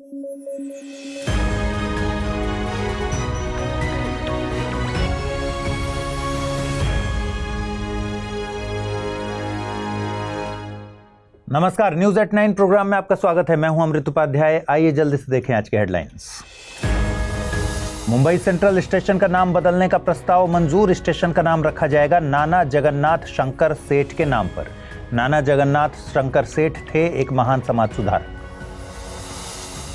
नमस्कार, news at 9 programme में आपका स्वागत है। मैं हूं अमृत उपाध्याय। आइए जल्दी से देखें आज के हेडलाइंस। मुंबई सेंट्रल स्टेशन का नाम बदलने का प्रस्ताव मंजूर। स्टेशन का नाम रखा जाएगा नाना जगन्नाथ शंकर सेठ के नाम पर। नाना जगन्नाथ शंकर सेठ थे एक महान समाज सुधारक।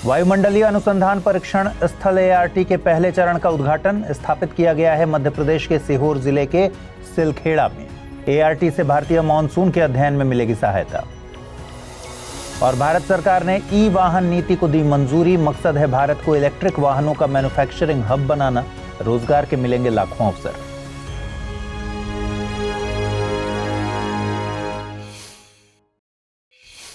वायुमंडलीय अनुसंधान परीक्षण स्थल ART के पहले चरण का उद्घाटन स्थापित किया गया है मध्य प्रदेश के सीहोर जिले के सिलखेड़ा में। ART से भारतीय मानसून के अध्ययन में मिलेगी सहायता। और भारत सरकार ने ई वाहन नीति को दी मंजूरी। मकसद है भारत को इलेक्ट्रिक वाहनों का मैन्युफैक्चरिंग हब बनाना। रोजगार के मिलेंगे लाखों अवसर।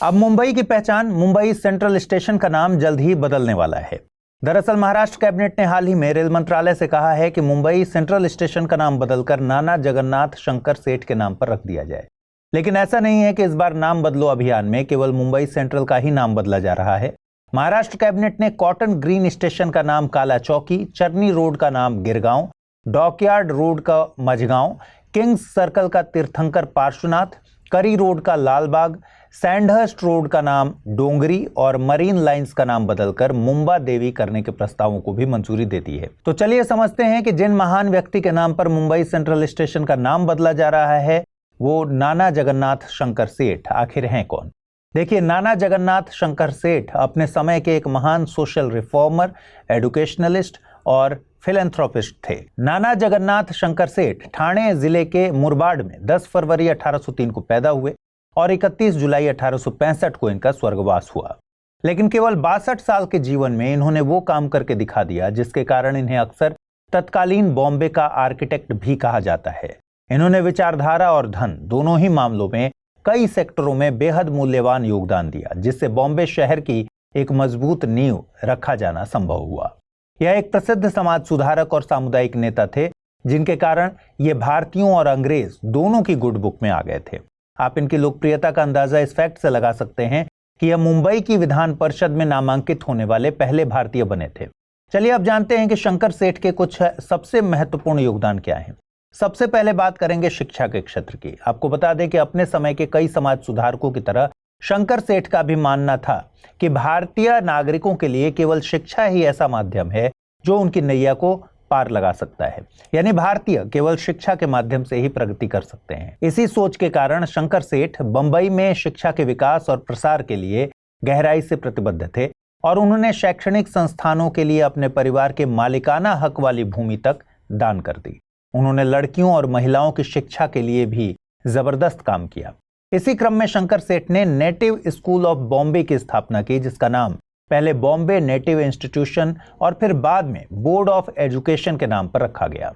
अब मुंबई की पहचान। मुंबई सेंट्रल स्टेशन का नाम जल्द ही बदलने वाला है। दरअसल महाराष्ट्र कैबिनेट ने हाल ही में रेल मंत्रालय से कहा है कि मुंबई सेंट्रल स्टेशन का नाम बदलकर नाना जगन्नाथ शंकर सेठ के नाम पर रख दिया जाए। लेकिन ऐसा नहीं है कि इस बार नाम बदलो अभियान में केवल मुंबई सेंट्रल का ही नाम बदला जा रहा है। महाराष्ट्र कैबिनेट ने कॉटन ग्रीन स्टेशन का नाम काला चौकी, चरनी रोड का नाम गिरगांव, डॉकयार्ड रोड का मझगांव, किंग्स सर्कल का तीर्थंकर पार्श्वनाथ, करी रोड का लालबाग, सैंडहर्स्ट रोड का नाम डोंगरी और मरीन लाइंस का नाम बदलकर मुंबा देवी करने के प्रस्तावों को भी मंजूरी दे दी है। तो चलिए समझते हैं कि जिन महान व्यक्ति के नाम पर मुंबई सेंट्रल स्टेशन का नाम बदला जा रहा है वो नाना जगन्नाथ शंकर सेठ आखिर हैं कौन। देखिए, नाना जगन्नाथ शंकर सेठ अपने समय के एक महान सोशल रिफॉर्मर, एडुकेशनलिस्ट और फिलैंथ्रोपिस्ट थे। नाना जगन्नाथ शंकर सेठ ठाणे जिले के मुरबाड में 10 फरवरी 1803 को पैदा हुए और 31 जुलाई 1865 को इनका स्वर्गवास हुआ। लेकिन केवल 62 साल के जीवन में इन्होंने वो काम करके दिखा दिया जिसके कारण इन्हें अक्सर तत्कालीन बॉम्बे का आर्किटेक्ट भी कहा जाता है। इन्होंने विचारधारा और धन दोनों ही मामलों में कई सेक्टरों में बेहद मूल्यवान योगदान दिया, जिससे बॉम्बे शहर की एक मजबूत नींव रखा जाना संभव हुआ। यह एक प्रसिद्ध समाज सुधारक और सामुदायिक नेता थे जिनके कारण ये भारतीयों और अंग्रेज दोनों की गुड बुक में आ गए थे। आप इनकी लोकप्रियता का अंदाजा इस फैक्ट से लगा सकते हैं कि यह मुंबई की विधान परिषद में नामांकित होने वाले पहले भारतीय बने थे। चलिए अब जानते हैं कि शंकर सेठ के कुछ सबसे महत्वपूर्ण योगदान क्या हैं। सबसे पहले बात करेंगे शिक्षा के क्षेत्र की। आपको बता दें कि अपने समय के कई समाज सुधारकों की तरह शंकर सेठ का भी मानना था कि भारतीय नागरिकों के लिए केवल शिक्षा ही ऐसा माध्यम है जो उनकी नैया को पार लगा सकता है। यानी भारतीय केवल शिक्षा के माध्यम से ही प्रगति कर सकते हैं। इसी सोच के कारण शंकर सेठ बंबई में शिक्षा के विकास और प्रसार के लिए गहराई से प्रतिबद्ध थे और उन्होंने शैक्षणिक संस्थानों के लिए अपने परिवार के मालिकाना हक वाली भूमि तक दान कर दी। उन्होंने लड़कियों और महिलाओं की शिक्षा के लिए भी जबरदस्त काम किया। इसी क्रम में शंकर सेठ ने नेटिव स्कूल ऑफ बॉम्बे की स्थापना की, जिसका नाम पहले बॉम्बे नेटिव इंस्टीट्यूशन और फिर बाद में बोर्ड ऑफ एजुकेशन के नाम पर रखा गया।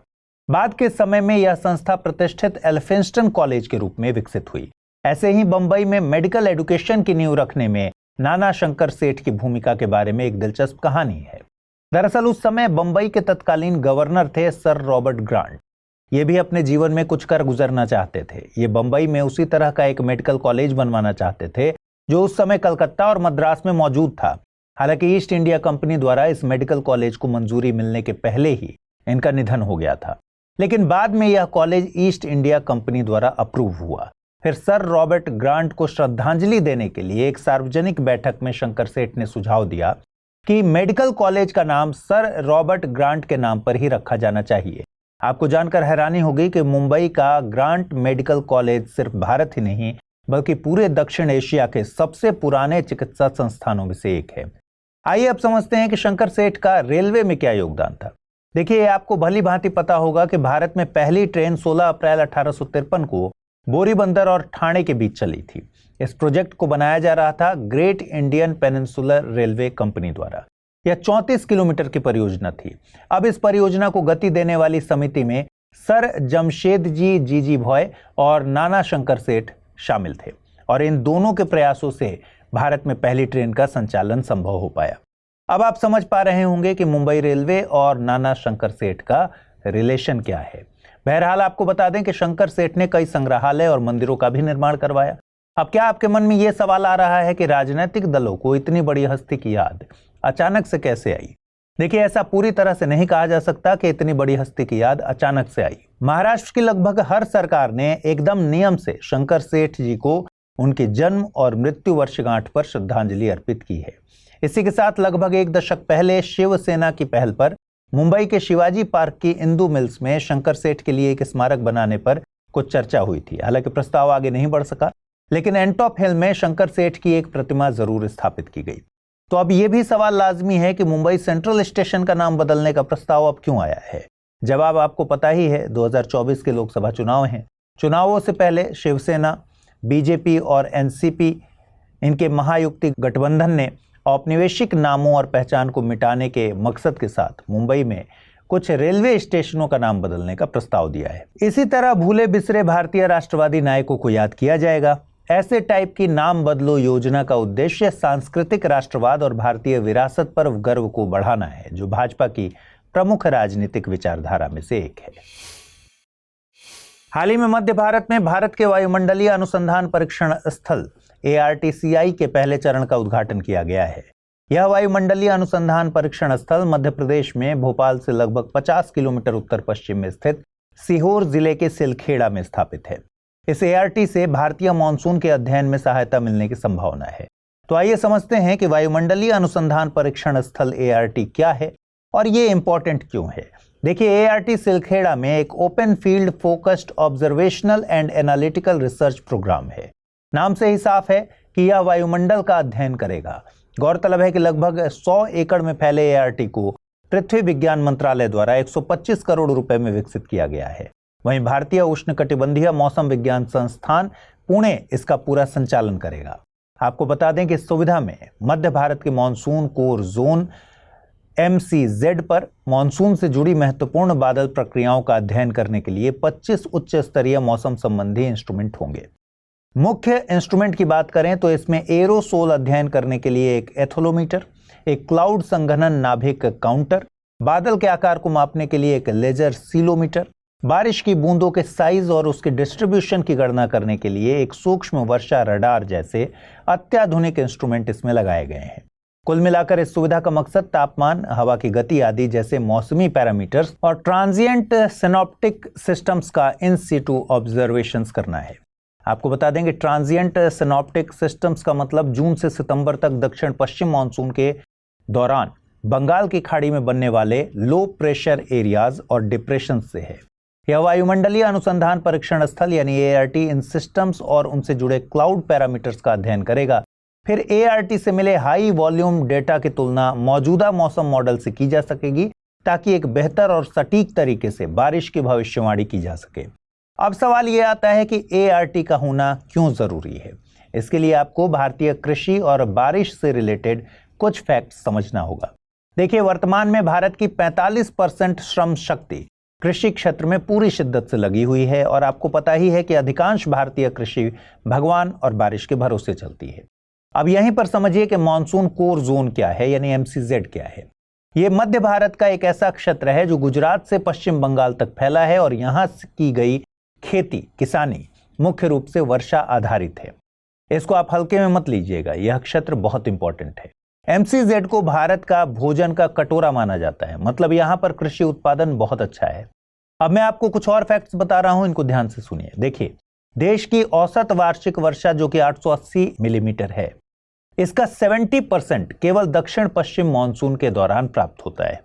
बाद के समय में यह संस्था प्रतिष्ठित एल्फिंस्टन कॉलेज के रूप में विकसित हुई। ऐसे ही बंबई में मेडिकल एजुकेशन की नींव रखने में नाना शंकर सेठ की भूमिका के बारे में एक दिलचस्प कहानी है। दरअसल उस समय बंबई के तत्कालीन गवर्नर थे सर रॉबर्ट ग्रांट। ये भी अपने जीवन में कुछ कर गुजरना चाहते थे। ये बंबई में उसी तरह का एक मेडिकल कॉलेज बनवाना चाहते थे जो उस समय कलकत्ता और मद्रास में मौजूद था। हालांकि ईस्ट इंडिया कंपनी द्वारा इस मेडिकल कॉलेज को मंजूरी मिलने के पहले ही इनका निधन हो गया था। लेकिन बाद में यह कॉलेज ईस्ट इंडिया कंपनी द्वारा अप्रूव हुआ। फिर सर रॉबर्ट ग्रांट को श्रद्धांजलि देने के लिए एक सार्वजनिक बैठक में शंकर सेठ ने सुझाव दिया कि मेडिकल कॉलेज का नाम सर रॉबर्ट ग्रांट के नाम पर ही रखा जाना चाहिए। आपको जानकर हैरानी होगी कि मुंबई का ग्रांट मेडिकल कॉलेज सिर्फ भारत ही नहीं बल्कि पूरे दक्षिण एशिया के सबसे पुराने चिकित्सा संस्थानों में से एक है। आइए अब समझते हैं कि शंकर सेठ का रेलवे में क्या योगदान था। देखिए, आपको भली भांति पता होगा कि भारत में पहली ट्रेन 16 अप्रैल 1853 को बोरीबंदर और ठाणे के बीच चली थी। इस प्रोजेक्ट को बनाया जा रहा था great Indian peninsular railway company द्वारा। यह 34 किलोमीटर की परियोजना थी। अब इस परियोजना को गति देने वाली समिति में सर जमशेदजी जीजी भॉय और नाना शंकर सेठ शामिल थे और इन दोनों के प्रयासों से भारत में पहली ट्रेन का संचालन संभव हो पाया। अब आप समझ पा रहे होंगे कि मुंबई रेलवे और नाना शंकर सेठ का रिलेशन क्या है। बहरहाल आपको बता दें कि शंकर सेठ ने कई संग्रहालय और मंदिरों का भी निर्माण करवाया। अब क्या आपके मन में यह सवाल आ रहा है कि राजनीतिक दलों को इतनी बड़ी हस्ती की याद अचानक से कैसे आई? देखिए, ऐसा पूरी तरह से नहीं कहा जा सकता कि इतनी बड़ी हस्ती की याद अचानक से आई। महाराष्ट्र की लगभग हर सरकार ने एकदम नियम से शंकर सेठ जी को उनके जन्म और मृत्यु वर्षगांठ पर श्रद्धांजलि अर्पित की है। इसी के साथ लगभग एक दशक पहले शिवसेना की पहल पर मुंबई के शिवाजी पार्क की इंदू मिल्स में शंकर सेठ के लिए एक स्मारक बनाने पर कुछ चर्चा हुई थी। हालांकि प्रस्ताव आगे नहीं बढ़ सका, लेकिन एंटॉप हिल में शंकर सेठ की एक प्रतिमा जरूर स्थापित की गई। तो अब यह भी सवाल लाजमी है कि मुंबई सेंट्रल स्टेशन का नाम बदलने का प्रस्ताव अब क्यों आया है? जवाब आपको पता ही है, 2024 के लोकसभा चुनाव हैं। चुनावों से पहले शिवसेना, बीजेपी और एनसीपी, इनके महायुति गठबंधन ने औपनिवेशिक नामों और पहचान को मिटाने के मकसद के साथ मुंबई में कुछ रेलवे स्टेशनों का नाम बदलने का प्रस्ताव दिया है। इसी तरह भूले बिसरे भारतीय राष्ट्रवादी नायकों को याद किया जाएगा। ऐसे टाइप की नाम बदलो योजना का उद्देश्य सांस्कृतिक राष्ट्रवाद और भारतीय विरासत पर गर्व को बढ़ाना है, जो भाजपा की प्रमुख राजनीतिक विचारधारा में से एक है। हाल ही में मध्य भारत में भारत के वायुमंडलीय अनुसंधान परीक्षण स्थल ARTCI के पहले चरण का उद्घाटन किया गया है। यह वायुमंडलीय अनुसंधान परीक्षण स्थल मध्य प्रदेश में भोपाल से लगभग 50 किलोमीटर उत्तर पश्चिम में स्थित सीहोर जिले के सिलखेड़ा में स्थापित है। इस ART से भारतीय मॉनसून के अध्ययन में सहायता मिलने की संभावना है। तो आइए समझते हैं कि वायुमंडलीय अनुसंधान परीक्षण स्थल ART क्या है और ये इंपॉर्टेंट क्यों है। देखिए, ART सिलखेड़ा में एक open field focused observational and analytical research programme है। नाम से ही साफ है कि यह वायुमंडल का अध्ययन करेगा। गौरतलब है कि लगभग 100 एकड़ में फैले ART को पृथ्वी विज्ञान मंत्रालय द्वारा 125 करोड़ रुपए में विकसित किया गया है। वहीं भारतीय उष्णकटिबंधीय मौसम विज्ञान संस्थान पुणे इसका पूरा संचालन करेगा। आपको बता दें कि इस सुविधा में मध्य भारत के मॉनसून कोर जोन MCZ पर मॉनसून से जुड़ी महत्वपूर्ण बादल प्रक्रियाओं का अध्ययन करने के लिए 25 उच्च स्तरीय मौसम संबंधी इंस्ट्रूमेंट होंगे। मुख्य इंस्ट्रूमेंट की बात करें तो इसमें एरोसोल अध्ययन करने के लिए एक एथोलोमीटर, एक क्लाउड संघनन नाभिक काउंटर, बादल के आकार को मापने के लिए एक लेजर सीलोमीटर, बारिश की बूंदों के साइज और उसके डिस्ट्रीब्यूशन की गणना करने के लिए एक सूक्ष्म वर्षा रडार जैसे अत्याधुनिक इंस्ट्रूमेंट इसमें लगाए गए हैं। कुल मिलाकर इस सुविधा का मकसद तापमान, हवा की गति आदि जैसे मौसमी पैरामीटर्स और ट्रांजिएंट सिनॉप्टिक सिस्टम्स का इन सीटू ऑब्जर्वेशंस करना है। आपको बता दें कि ट्रांजिएंट सिनॉप्टिक सिस्टम्स का मतलब जून से सितंबर तक दक्षिण पश्चिम मानसून के दौरान बंगाल की खाड़ी में बनने वाले लो प्रेशर एरियाज और डिप्रेशन से है। यह वायुमंडलीय अनुसंधान परीक्षण स्थल यानी ART इन सिस्टम्स और उनसे जुड़े क्लाउड पैरामीटर्स का अध्ययन करेगा। फिर ART से मिले हाई वॉल्यूम डेटा की तुलना मौजूदा मौसम मॉडल से की जा सकेगी, ताकि एक बेहतर और सटीक तरीके से बारिश की भविष्यवाणी की जा सके। अब सवाल यह आता है कि ART का होना क्यों जरूरी है। इसके लिए आपको भारतीय कृषि और बारिश से रिलेटेड कुछ फैक्ट्स समझना होगा। देखिए, वर्तमान में भारत की 45% श्रम शक्ति कृषि क्षेत्र में पूरी शिद्दत से लगी हुई है और आपको पता ही है कि अधिकांश भारतीय कृषि भगवान और बारिश के भरोसे चलती है। अब यहीं पर समझिए कि मॉनसून कोर जोन क्या है, यानी MCZ क्या है। ये मध्य भारत का एक ऐसा क्षेत्र है जो गुजरात से पश्चिम बंगाल तक फैला है और यहाँ की गई खेती किसानी मुख्य रूप से वर्षा आधारित है। इसको आप हल्के में मत लीजिएगा, यह क्षेत्र बहुत इंपॉर्टेंट है। MCZ को भारत का भोजन का कटोरा माना जाता है, मतलब यहाँ पर कृषि उत्पादन बहुत अच्छा है। अब मैं आपको कुछ और फैक्ट्स बता रहा हूं, इनको ध्यान से सुनिए। देखिए, देश की औसत वार्षिक वर्षा जो कि 880 मिलीमीटर है, इसका 70% केवल दक्षिण पश्चिम मानसून के दौरान प्राप्त होता है।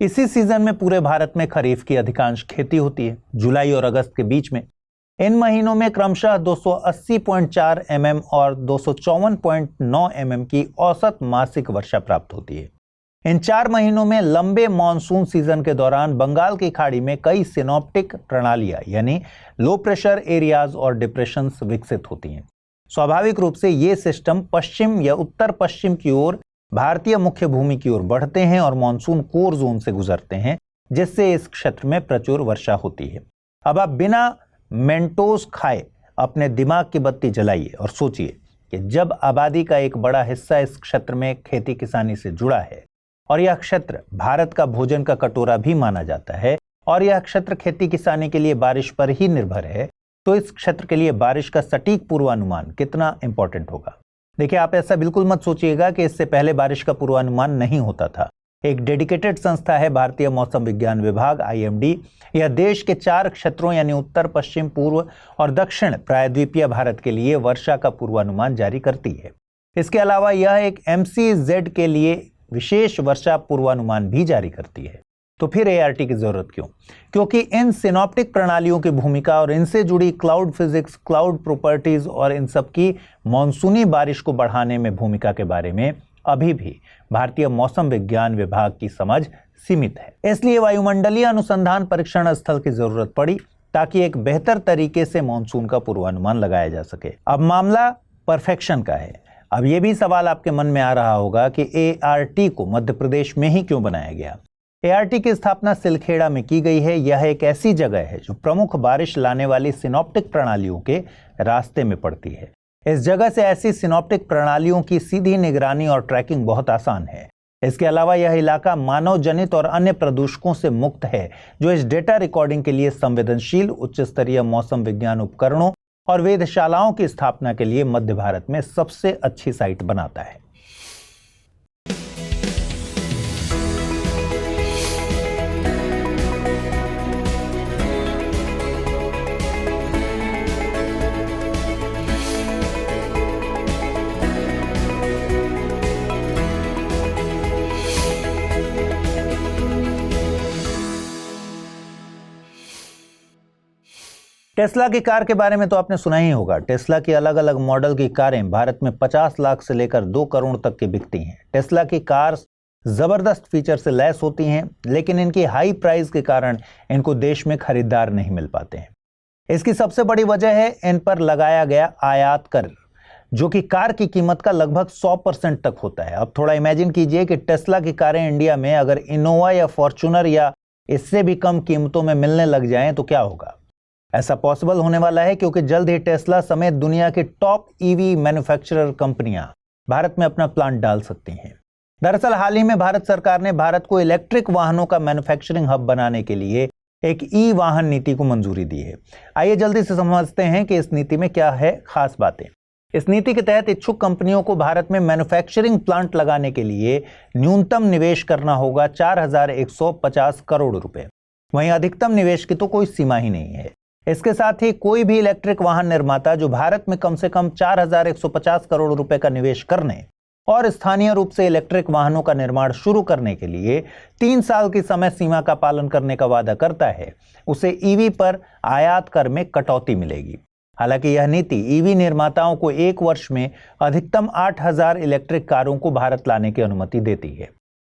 इसी सीजन में पूरे भारत में खरीफ की अधिकांश खेती होती है, जुलाई और अगस्त के बीच में। इन महीनों में क्रमशः 280.4 mm और 254.9 mm की औसत मासिक वर्षा प्राप्त होती है। इन 4 महीनों में लंबे मॉनसून सीजन के दौरान बंगाल की खाड़ी में कई सिनॉप्टिक प्रणालियां यानी लो प्रेशर एरियाज और डिप्रेशंस विकसित होती हैं। स्वाभाविक रूप से ये सिस्टम पश्चिम या उत्तर पश्चिम की ओर भारतीय मुख्य भूमि की ओर बढ़ते हैं और मॉनसून कोर जोन से गुजरते हैं, जिससे इस क्षेत्र में प्रचुर वर्षा होती है। अब आप बिना मेंटोस खाए अपने दिमाग की बत्ती जलाइए और सोचिए कि जब आबादी का एक बड़ा हिस्सा इस क्षेत्र में खेती किसानी से जुड़ा है और यह क्षेत्र भारत का भोजन का कटोरा भी माना जाता है और यह क्षेत्र खेती किसानी के लिए बारिश पर ही निर्भर है, तो इस क्षेत्र के लिए बारिश का सटीक पूर्वानुमान कितना इंपॉर्टेंट होगा। देखिए, आप ऐसा बिल्कुल मत सोचिएगा कि इससे पहले बारिश का पूर्वानुमान नहीं होता था। एक डेडिकेटेड संस्था है भारतीय मौसम विज्ञान विभाग IMD। यह देश के 4 क्षेत्रों यानी उत्तर, पश्चिम, पूर्व और दक्षिण प्रायद्वीपीय भारत के लिए वर्षा का पूर्वानुमान जारी करती है। इसके अलावा यह एक MCZ के लिए विशेष वर्षा पूर्वानुमान भी जारी करती है। तो फिर ART की जरूरत क्यों? क्योंकि इन सिनॉप्टिक प्रणालियों की भूमिका और इनसे जुड़ी क्लाउड फिजिक्स, क्लाउड प्रॉपर्टीज और इन सब की मानसूनी बारिश को बढ़ाने में भूमिका के बारे में अभी भी भारतीय मौसम विज्ञान विभाग की समझ सीमित है। इसलिए वायुमंडलीय अनुसंधान परीक्षण स्थल की जरूरत पड़ी ताकि एक बेहतर तरीके से मानसून का पूर्वानुमान लगाया जा सके। अब मामला परफेक्शन का है। अब यह भी सवाल आपके मन में आ रहा होगा कि ART को मध्य प्रदेश में ही क्यों बनाया गया? ART की स्थापना सिलखेड़ा में की गई है। यह एक ऐसी जगह है जो प्रमुख बारिश लाने वाली सिनॉप्टिक प्रणालियों के रास्ते में पड़ती है। इस जगह से ऐसी सिनॉप्टिक प्रणालियों की सीधी निगरानी और ट्रैकिंग बहुत आसान है। इसके अलावा यह इलाका मानव जनित और अन्य प्रदूषकों से मुक्त है, जो इस डेटा रिकॉर्डिंग के लिए संवेदनशील उच्च स्तरीय मौसम विज्ञान उपकरणों और वेधशालाओं की स्थापना के लिए मध्य भारत में सबसे अच्छी साइट बनाता है। टेस्ला की कार के बारे में तो आपने सुना ही होगा। टेस्ला की अलग अलग मॉडल की कारें भारत में 50 लाख से लेकर 2 करोड़ तक की बिकती हैं। टेस्ला की कार्स जबरदस्त फीचर से लैस होती हैं, लेकिन इनकी हाई प्राइस के कारण इनको देश में खरीदार नहीं मिल पाते हैं। इसकी सबसे बड़ी वजह है इन पर लगाया गया आयात कर, जो कि कार की कीमत का लगभग 100% तक होता है। अब थोड़ा इमेजिन कीजिए कि टेस्ला की कारें इंडिया में अगर इनोवा या फॉर्च्यूनर या इससे भी कम कीमतों में मिलने लग जाएं तो क्या होगा? ऐसा पॉसिबल होने वाला है क्योंकि जल्द ही टेस्ला समेत दुनिया की टॉप EV मैन्युफैक्चरर कंपनियां भारत में अपना प्लांट डाल सकती हैं। दरअसल हाल ही में भारत सरकार ने भारत को इलेक्ट्रिक वाहनों का मैन्युफैक्चरिंग हब बनाने के लिए एक वाहन नीति को मंजूरी दी है। आइए जल्दी से समझते हैं कि इस नीति में क्या है खास बातें। इस नीति के तहत इच्छुक कंपनियों को भारत में मैन्युफैक्चरिंग प्लांट लगाने के लिए न्यूनतम निवेश करना होगा 4,150 करोड़ रुपए। वहीं अधिकतम निवेश की तो कोई सीमा ही नहीं है। इसके साथ ही कोई भी इलेक्ट्रिक वाहन निर्माता जो भारत में कम से कम 4,150 करोड़ रुपए का निवेश करने और स्थानीय रूप से इलेक्ट्रिक वाहनों का निर्माण शुरू करने के लिए 3 साल की समय सीमा का पालन करने का वादा करता है, उसे EV पर आयात कर में कटौती मिलेगी। हालांकि यह नीति EV निर्माताओं को 1 वर्ष में अधिकतम 8,000 इलेक्ट्रिक कारों को भारत लाने की अनुमति देती है।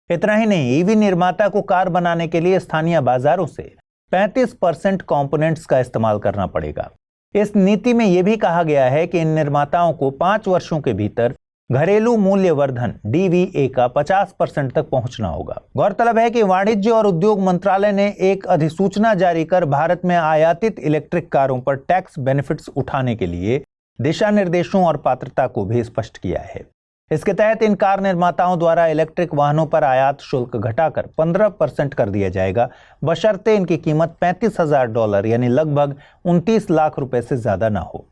इतना ही नहीं, EV निर्माता को कार बनाने के लिए स्थानीय बाजारों से 35% कंपोनेंट्स का इस्तेमाल करना पड़ेगा। इस नीति में यह भी कहा गया है कि इन निर्माताओं को 5 वर्षों के भीतर घरेलू मूल्यवर्धन DVA का 50% तक पहुंचना होगा। गौरतलब है कि वाणिज्य और उद्योग मंत्रालय ने एक अधिसूचना जारी कर भारत में आयातित इलेक्ट्रिक कारों पर टैक्स बेनिफिट्स उठाने के लिए दिशा निर्देशों और पात्रता को भी स्पष्ट किया है। इसके तहत इन कार निर्माताओं द्वारा इलेक्ट्रिक वाहनों पर आयात शुल्क घटाकर 15% कर दिया जाएगा, बशर्ते इनकी कीमत $35,000 यानी लगभग 29 लाख रुपए से ज्यादा ना हो।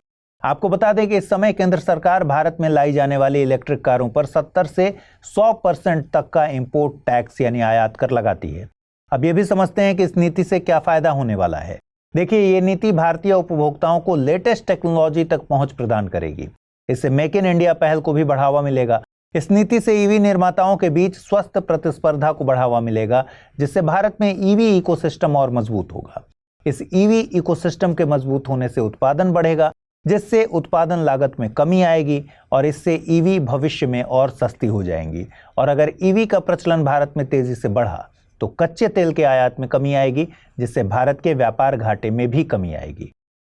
आपको बता दें कि इस समय केंद्र सरकार भारत में लाई जाने वाली इलेक्ट्रिक कारों पर 70 से 100% तक का इंपोर्ट टैक्स यानी आयात कर लगाती है। अब ये भी समझते हैं कि इस नीति से क्या फायदा होने वाला है। देखिए, ये नीति भारतीय उपभोक्ताओं को लेटेस्ट टेक्नोलॉजी तक पहुंच प्रदान करेगी। इससे मेक इन इंडिया पहल को भी बढ़ावा मिलेगा। इस नीति से EV निर्माताओं के बीच स्वस्थ प्रतिस्पर्धा को बढ़ावा मिलेगा, जिससे भारत में EV इकोसिस्टम और मजबूत होगा। इस EV इकोसिस्टम के मजबूत होने से उत्पादन बढ़ेगा, जिससे उत्पादन लागत में कमी आएगी और इससे EV भविष्य में और सस्ती हो जाएंगी। और अगर EV का प्रचलन भारत में तेजी से बढ़ा तो कच्चे तेल के आयात में कमी आएगी, जिससे भारत के व्यापार घाटे में भी कमी आएगी।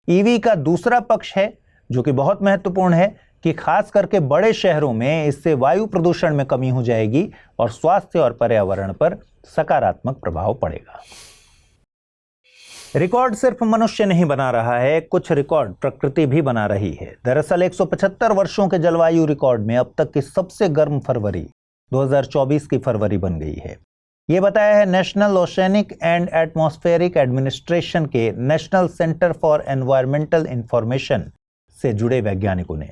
EV का दूसरा पक्ष है जो कि बहुत महत्वपूर्ण है कि खास करके बड़े शहरों में इससे वायु प्रदूषण में कमी हो जाएगी और स्वास्थ्य और पर्यावरण पर सकारात्मक प्रभाव पड़ेगा। रिकॉर्ड सिर्फ मनुष्य नहीं बना रहा है, कुछ रिकॉर्ड प्रकृति भी बना रही है। दरअसल 175 वर्षों के जलवायु रिकॉर्ड में अब तक की सबसे गर्म फरवरी 2024 की फरवरी बन गई है। ये बताया है National Oceanic and Atmospheric Administration के National Center for Environmental Information से जुड़े वैज्ञानिकों ने।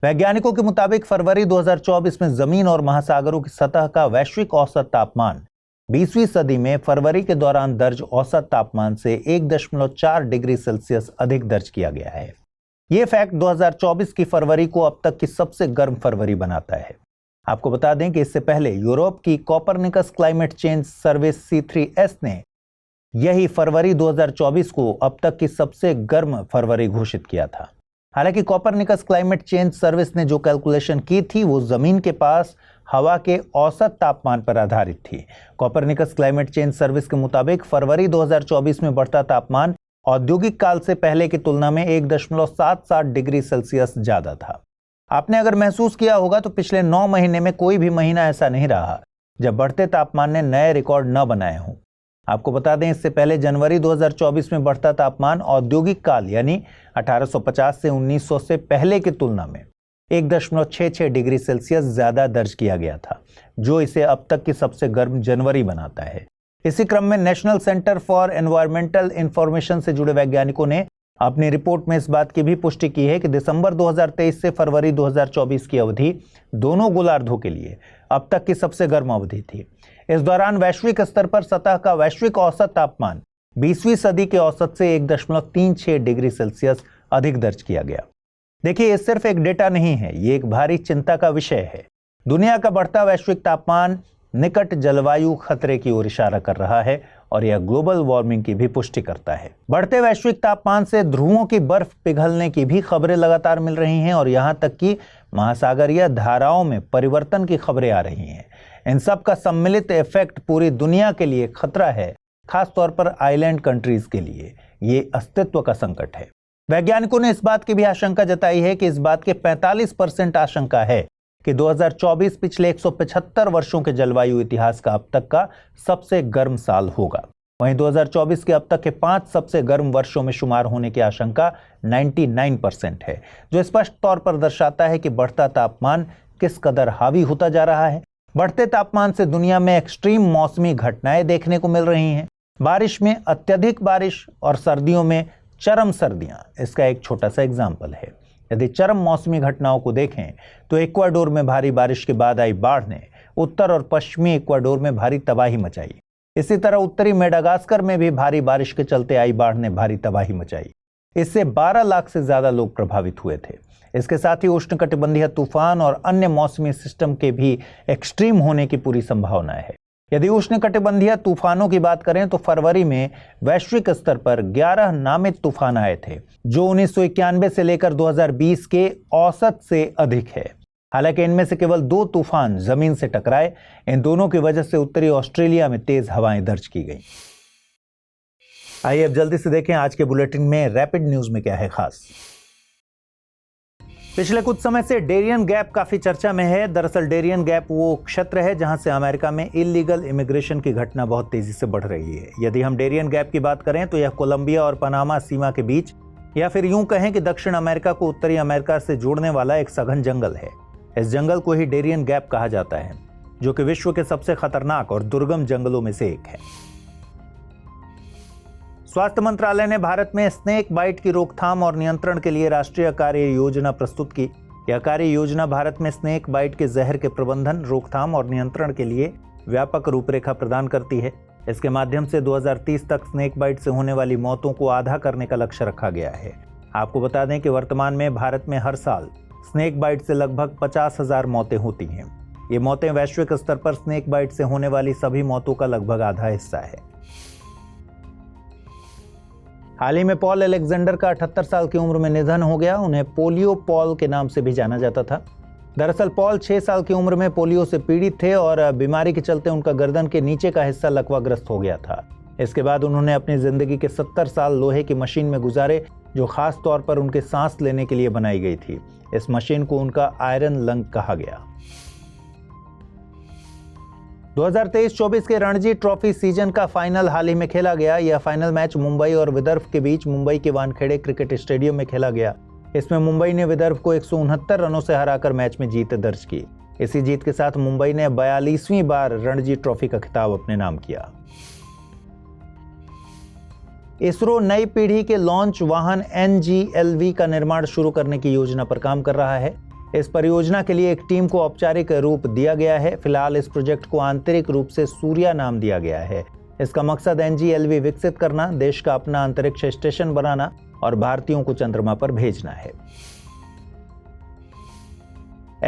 वैज्ञानिकों के मुताबिक फरवरी 2024 में जमीन और महासागरों की सतह का वैश्विक औसत तापमान 20वीं सदी में फरवरी के दौरान दर्ज औसत तापमान से 1.4 डिग्री सेल्सियस अधिक दर्ज किया गया है। यह फैक्ट 2024 की फरवरी को अब तक की सबसे गर्म फरवरी बनाता है। आपको बता दें कि इससे पहले यूरोप की Copernicus climate change service C3S ने यही फरवरी 2024 को अब तक की सबसे गर्म फरवरी घोषित किया था। हालांकि कोपरनिकस क्लाइमेट चेंज सर्विस ने जो कैलकुलेशन की थी वो जमीन के पास हवा के औसत तापमान पर आधारित थी। कोपरनिकस क्लाइमेट चेंज सर्विस के मुताबिक फरवरी 2024 में बढ़ता तापमान औद्योगिक काल से पहले की तुलना में 1.77 डिग्री सेल्सियस ज्यादा था। आपने अगर महसूस किया होगा तो पिछले 9 महीने में कोई भी महीना ऐसा नहीं रहा जब बढ़ते तापमान ने नए रिकॉर्ड न बनाए हों। आपको बता दें, इससे पहले जनवरी 2024 में बढ़ता तापमान औद्योगिक काल यानी 1850 से 1900 से पहले की तुलना में 1.66 डिग्री सेल्सियस ज्यादा दर्ज किया गया था, जो इसे अब तक की सबसे गर्म जनवरी बनाता है। इसी क्रम में national Center for Environmental Information से जुड़े वैज्ञानिकों ने अपनी रिपोर्ट में इस बात की भी पुष्टि की है कि दिसंबर 2023 से फरवरी 2024 की अवधि दोनों गोलार्धों के लिए अब तक की सबसे गर्म अवधि थी। इस दौरान वैश्विक स्तर पर सतह का वैश्विक औसत तापमान 20वीं सदी के औसत से 1.36 डिग्री सेल्सियस अधिक दर्ज किया गया। देखिए, ये सिर्फ एक डेटा नहीं है, ये एक भारी चिंता का विषय है। दुनिया का बढ़ता वैश्विक तापमान निकट जलवायु खतरे की ओर इशारा कर रहा है और यह ग्लोबल वार्मिंग की भी पुष्टि करता है। बढ़ते वैश्विक तापमान से ध्रुवों की बर्फ पिघलने की भी खबरें लगातार मिल रही हैं और यहां तक कि महासागरीय धाराओं में परिवर्तन की खबरें आ रही हैं। इन सब का सम्मिलित इफेक्ट पूरी दुनिया के लिए खतरा है, खासतौर पर आइलैंड कंट्रीज के लिए ये अस्तित्व का संकट है। वैज्ञानिकों ने इस बात की भी आशंका जताई है कि इस बात के 45% आशंका है कि 2024 पिछले 175 वर्षों के जलवायु इतिहास का अब तक का सबसे गर्म साल होगा। वहीं 2024 के अब तक के 5 सबसे गर्म वर्षों में शुमार होने की आशंका 99% है, जो स्पष्ट तौर पर दर्शाता है कि बढ़ता तापमान किस कदर हावी होता जा रहा है। बढ़ते तापमान से दुनिया में एक्सट्रीम मौसमी घटनाएं देखने को मिल रही हैं। बारिश में अत्यधिक बारिश और सर्दियों में चरम सर्दियां इसका एक छोटा सा एग्जाम्पल है। यदि चरम मौसमी घटनाओं को देखें तो इक्वाडोर में भारी बारिश के बाद आई बाढ़ ने उत्तर और पश्चिमी इक्वाडोर में भारी तबाही मचाई। इसी तरह उत्तरी मेडागास्कर में भी भारी बारिश के चलते आई बाढ़ ने भारी तबाही मचाई। इससे 12 लाख से ज्यादा लोग प्रभावित हुए थे। इसके साथ ही उष्णकटिबंधीय तूफान और अन्य मौसमी सिस्टम के भी एक्सट्रीम होने की पूरी संभावना है। यदि उष्णकटिबंधीय तूफानों की बात करें तो फरवरी में वैश्विक स्तर पर 11 नामित तूफान आए थे, जो 1991 से लेकर 2020 के औसत से अधिक है। हालांकि इनमें से केवल 2 तूफान जमीन से टकराए। इन दोनों की वजह से उत्तरी ऑस्ट्रेलिया में तेज हवाएं दर्ज की गई। आइए अब जल्दी से देखें आज के बुलेटिन में रैपिड न्यूज में क्या है खास। पिछले कुछ समय से डेरियन गैप काफी चर्चा में है। दरअसल डेरियन गैप वो क्षेत्र है जहां से अमेरिका में इलीगल इमिग्रेशन की घटना बहुत तेजी से बढ़ रही है। यदि हम डेरियन गैप की बात करें तो यह कोलंबिया और पनामा सीमा के बीच, या फिर यूं कहें कि दक्षिण अमेरिका को उत्तरी अमेरिका से जोड़ने वाला एक सघन जंगल है। इस जंगल को ही डेरियन गैप कहा जाता है, जो कि विश्व के सबसे खतरनाक और दुर्गम जंगलों में से एक है। स्वास्थ्य मंत्रालय ने भारत में स्नेक बाइट की रोकथाम और नियंत्रण के लिए राष्ट्रीय कार्य योजना प्रस्तुत की। यह कार्य योजना भारत में स्नेक बाइट के जहर के प्रबंधन, रोकथाम और नियंत्रण के लिए व्यापक रूपरेखा प्रदान करती है। इसके माध्यम से 2030 तक स्नेक बाइट से होने वाली मौतों को आधा करने का लक्ष्य रखा गया है। आपको बता दें कि वर्तमान में भारत में हर साल स्नेक बाइट से लगभग 50,000 मौतें होती हैं। ये मौतें वैश्विक स्तर पर स्नेक बाइट से होने वाली सभी मौतों का लगभग आधा हिस्सा है। हाल ही में पॉल अलेक्जेंडर का 78 साल की उम्र में निधन हो गया। उन्हें पोलियो पॉल के नाम से भी जाना जाता था। दरअसल पॉल 6 साल की उम्र में पोलियो से पीड़ित थे और बीमारी के चलते उनका गर्दन के नीचे का हिस्सा लकवाग्रस्त हो गया था। इसके बाद उन्होंने अपनी जिंदगी के 70 साल लोहे की मशीन में गुजारे, जो खास तौर पर उनके सांस लेने के लिए बनाई गई थी। इस मशीन को उनका आयरन लंग कहा गया। 2023-24 के रणजी ट्रॉफी सीजन का फाइनल हाल ही में खेला गया। यह फाइनल मैच मुंबई और विदर्भ के बीच मुंबई के वानखेड़े क्रिकेट स्टेडियम में खेला गया। इसमें मुंबई ने विदर्भ को 169 रनों से हराकर मैच में जीत दर्ज की। इसी जीत के साथ मुंबई ने 42वीं बार रणजी ट्रॉफी का खिताब अपने नाम किया। इसरो नई पीढ़ी के लॉन्च वाहन NGLV का निर्माण शुरू करने की योजना पर काम कर रहा है। इस परियोजना के लिए एक टीम को औपचारिक रूप दिया गया है। फिलहाल इस प्रोजेक्ट को आंतरिक रूप से सूर्या नाम दिया गया है। इसका मकसद NGLV विकसित करना, देश का अपना अंतरिक्ष स्टेशन बनाना और भारतीयों को चंद्रमा पर भेजना है।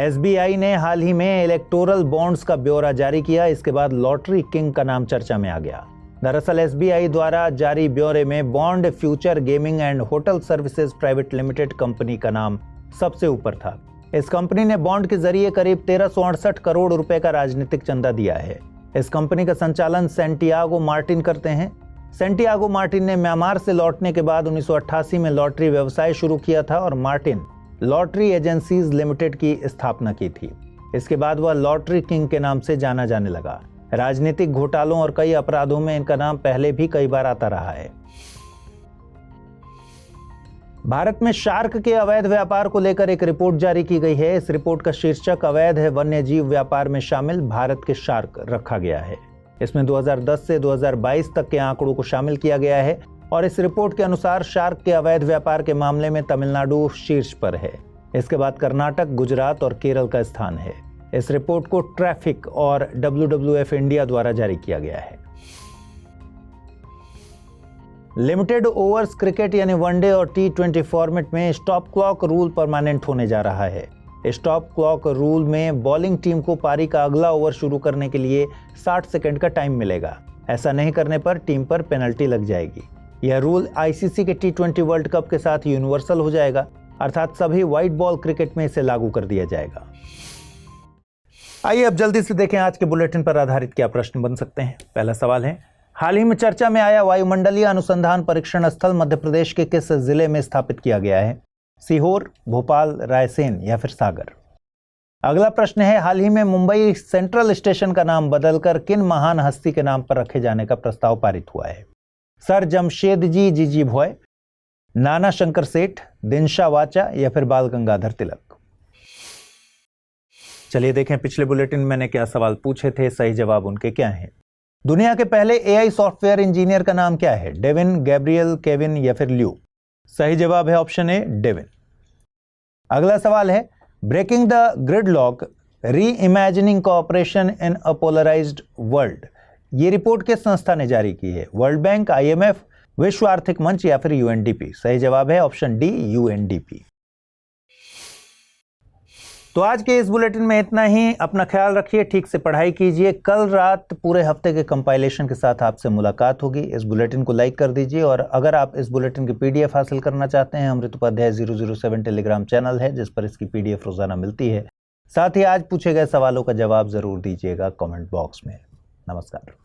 SBI ने हाल ही में इलेक्टोरल बॉन्ड्स का ब्यौरा जारी किया। इसके बाद लॉटरी किंग का नाम चर्चा में आ गया। दरअसल SBI द्वारा जारी ब्यौरे में bond future gaming and hotel services private limited company का नाम सबसे ऊपर था। इस कंपनी ने बॉन्ड के जरिए करीब 1368 करोड़ रुपए का राजनीतिक चंदा दिया है। इस कंपनी का संचालन सैंटियागो मार्टिन करते हैं। सैंटियागो मार्टिन ने म्यांमार से लौटने के बाद 1988 में लॉटरी व्यवसाय शुरू किया था और मार्टिन लॉटरी एजेंसीज लिमिटेड की स्थापना की थी। इसके बाद वह लॉटरी किंग के नाम से जाना जाने लगा। राजनीतिक घोटालों और कई अपराधों में इनका नाम पहले भी कई बार आता रहा है। भारत में शार्क के अवैध व्यापार को लेकर एक रिपोर्ट जारी की गई है। इस रिपोर्ट का शीर्षक अवैध वन्यजीव व्यापार में शामिल भारत के शार्क रखा गया है। इसमें 2010 से 2022 तक के आंकड़ों को शामिल किया गया है और इस रिपोर्ट के अनुसार शार्क के अवैध व्यापार के मामले में तमिलनाडु शीर्ष पर है। इसके बाद कर्नाटक, गुजरात और केरल का स्थान है। इस रिपोर्ट को ट्रैफिक और WWF इंडिया द्वारा जारी किया गया है। लिमिटेड ओवर्स क्रिकेट यानी वनडे और T20 फॉर्मेट में स्टॉप क्लॉक रूल परमानेंट होने जा रहा है। स्टॉप क्लॉक रूल में बॉलिंग टीम को पारी का अगला ओवर शुरू करने के लिए 60 सेकंड का टाइम मिलेगा। ऐसा नहीं करने पर टीम पर पेनल्टी लग जाएगी। यह रूल ICC के T20 वर्ल्ड कप के साथ यूनिवर्सल हो जाएगा, अर्थात सभी व्हाइट बॉल क्रिकेट में इसे लागू कर दिया जाएगा। आइए अब जल्दी से देखें आज के बुलेटिन पर आधारित क्या प्रश्न बन सकते हैं। पहला सवाल है, हाल ही में चर्चा में आया वायुमंडलीय अनुसंधान परीक्षण स्थल मध्य प्रदेश के किस जिले में स्थापित किया गया है? सीहोर, भोपाल, रायसेन या फिर सागर? अगला प्रश्न है, हाल ही में मुंबई सेंट्रल स्टेशन का नाम बदलकर किन महान हस्ती के नाम पर रखे जाने का प्रस्ताव पारित हुआ है? सर जमशेदजी जीजीभॉय, नाना शंकर सेठ, दिनशा वाचा या फिर बाल गंगाधर तिलक? चलिए देखें पिछले बुलेटिन में मैंने क्या सवाल पूछे थे, सही जवाब उनके क्या हैं। दुनिया के पहले AI सॉफ्टवेयर इंजीनियर का नाम क्या है? डेविन, गैब्रियल, केविन या फिर ल्यू? सही जवाब है ऑप्शन ए, डेविन। अगला सवाल है, breaking the gridlock, reimagining cooperation in a polarised world, ये रिपोर्ट किस संस्था ने जारी की है? वर्ल्ड बैंक, IMF, विश्व आर्थिक मंच या फिर UNDP? सही जवाब है ऑप्शन डी, UNDP। तो आज के इस बुलेटिन में इतना ही। अपना ख्याल रखिए, ठीक से पढ़ाई कीजिए। कल रात पूरे हफ्ते के कंपाइलेशन के साथ आपसे मुलाकात होगी। इस बुलेटिन को लाइक कर दीजिए और अगर आप इस बुलेटिन की PDF हासिल करना चाहते हैं, अमृत उपाध्याय 007 टेलीग्राम चैनल है जिस पर इसकी PDF रोजाना मिलती है। साथ ही आज पूछे गए सवालों का जवाब जरूर दीजिएगा कमेंट बॉक्स में। नमस्कार।